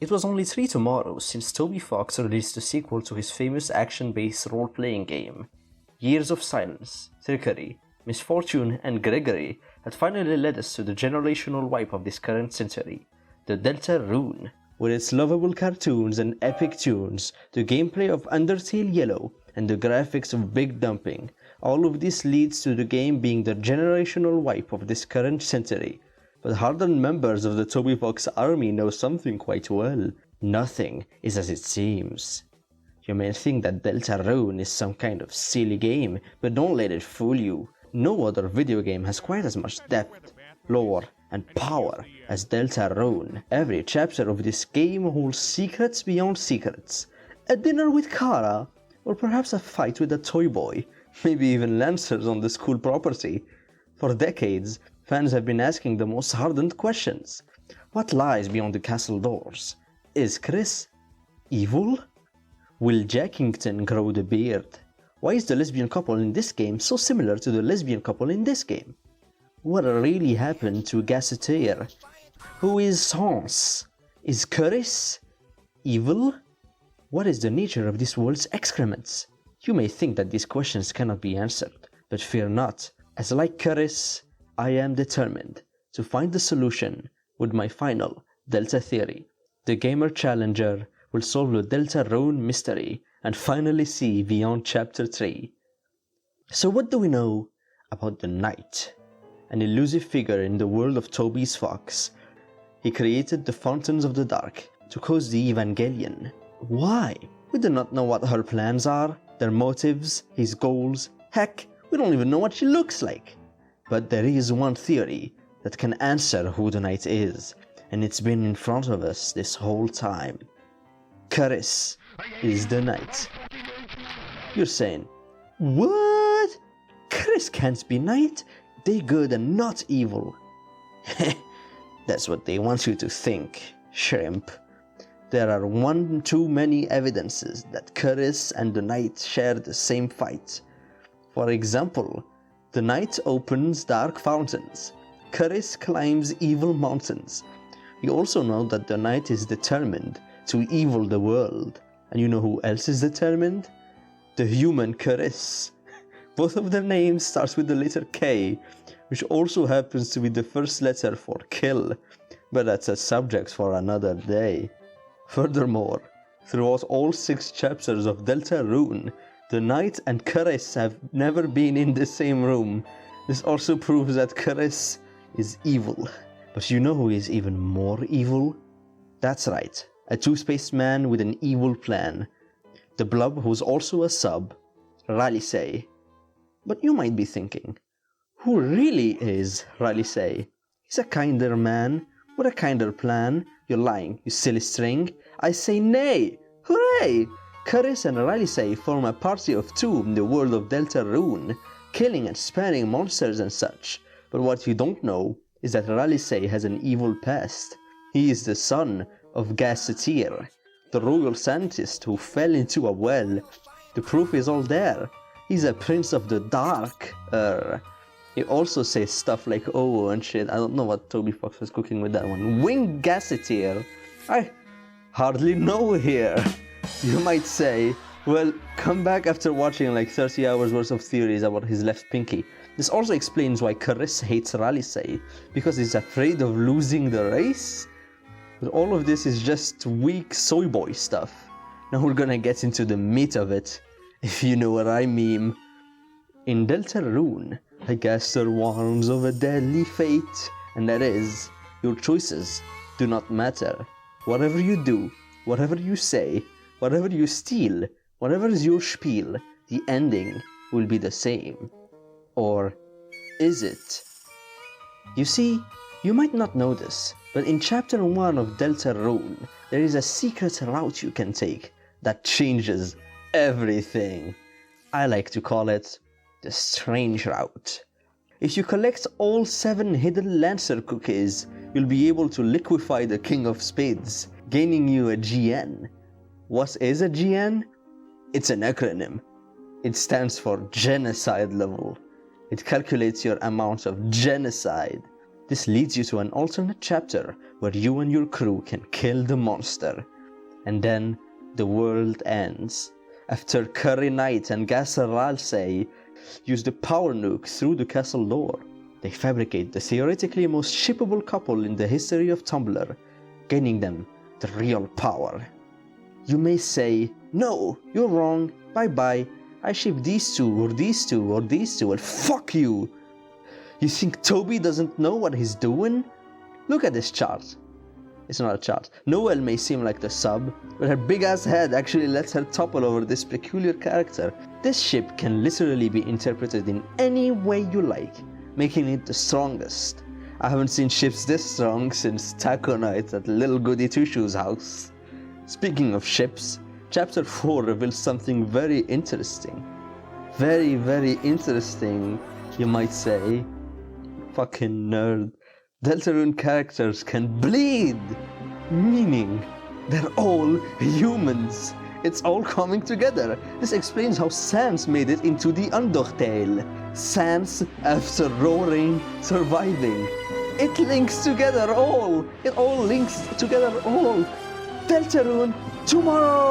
It was only 3 tomorrows since Toby Fox released a sequel to his famous action-based role-playing game. Years of silence, trickery, misfortune, and Gregory had finally led us to the generational wipe of this current century, the DeltaRune. With its lovable cartoons and epic tunes, the gameplay of Undertale Yellow, and the graphics of Big Dumping, all of this leads to the game being the generational wipe of this current century. But hardened members of the Toby Fox army know something quite well. Nothing is as it seems. You may think that DeltaRune is some kind of silly game, but don't let it fool you. No other video game has quite as much depth, lore, and power as DeltaRune. Every chapter of this game holds secrets beyond secrets. A dinner with Kara, or perhaps a fight with a toy boy, maybe even lancers on the school property. For decades, fans have been asking the most hardened questions. What lies beyond the castle doors? Is Kris evil? Will Jackington grow the beard? Why is the lesbian couple in this game so similar to the lesbian couple in this game? What really happened to Gazetteer? Who is Sans? Is Kris evil? What is the nature of this world's excrements? You may think that these questions cannot be answered, but fear not, as like Kris, I am determined to find the solution with my final DeltaTheory. The gamer challenger will solve the DeltaRune mystery and finally see beyond chapter 3. So what do we know about the Knight? An elusive figure in the world of Toby's Fox. He created the Fountains of the Dark to cause the Evangelion. Why? We do not know what her plans are, their motives, his goals. Heck, we don't even know what she looks like. But there is one theory that can answer who the Knight is, and it's been in front of us this whole time. Kris is the Knight. You're saying, what? Kris can't be Knight? They good and not evil. That's what they want you to think, shrimp. There are one too many evidences that Kris and the Knight share the same fight. For example, the Knight opens dark fountains. Kris climbs evil mountains. We also know that the Knight is determined to evil the world. And you know who else is determined? The human Kris. Both of their names starts with the letter K, which also happens to be the first letter for kill, but that's a subject for another day. Furthermore, throughout all 6 chapters of DeltaRune, the Knight and Kris have never been in the same room. This also proves that Kris is evil. But you know who is even more evil? That's right, a two-spaced man with an evil plan. The blob who's also a sub, Ralsei. But you might be thinking, who really is Ralsei? He's a kinder man, with a kinder plan. You're lying, you silly string. I say nay! Hooray! Kris and Ralsei form a party of 2 in the world of DeltaRune, killing and sparing monsters and such. But what you don't know is that Ralsei has an evil past. He is the son of Gazetteer, the royal scientist who fell into a well. The proof is all there. He's a prince of the dark. He also says stuff like oh and shit. I don't know what Toby Fox was cooking with that one. Wing Gazetteer? I hardly know here. You might say, well, come back after watching like 30 hours worth of theories about his left pinky. This also explains why Kris hates Ralsei, because he's afraid of losing the race? But all of this is just weak soy boy stuff. Now we're gonna get into the meat of it, if you know what I mean. In DeltaRune, a gaster warns of a deadly fate, and that is, your choices do not matter. Whatever you do, whatever you say, whatever you steal, whatever is your spiel, the ending will be the same. Or is it? You see, you might not know this, but in chapter 1 of DeltaRune, there is a secret route you can take that changes everything. I like to call it the strange route. If you collect all 7 hidden Lancer cookies, you'll be able to liquefy the King of Spades, gaining you a GN. What is a GN? It's an acronym. It stands for Genocide Level. It calculates your amount of genocide. This leads you to an alternate chapter where you and your crew can kill the monster. And then the world ends. After Curry Knight and Gasser Ralsei use the power nuke through the castle door, they fabricate the theoretically most shippable couple in the history of Tumblr, gaining them the real power. You may say, no, you're wrong, bye-bye, I ship these two or these two or these two and fuck you! You think Toby doesn't know what he's doing? Look at this chart. It's not a chart. Noelle may seem like the sub, but her big-ass head actually lets her topple over this peculiar character. This ship can literally be interpreted in any way you like, making it the strongest. I haven't seen ships this strong since Taco Night at Little Goody Two-Shoes' house. Speaking of ships, Chapter 4 reveals something very interesting. Very, very interesting, you might say. Fucking nerd. Deltarune characters can bleed! Meaning, they're all humans. It's all coming together. This explains how Sans made it into the undertale. Sans, after roaring, surviving. It links together all. It all links together all. Deltarune, tomorrow!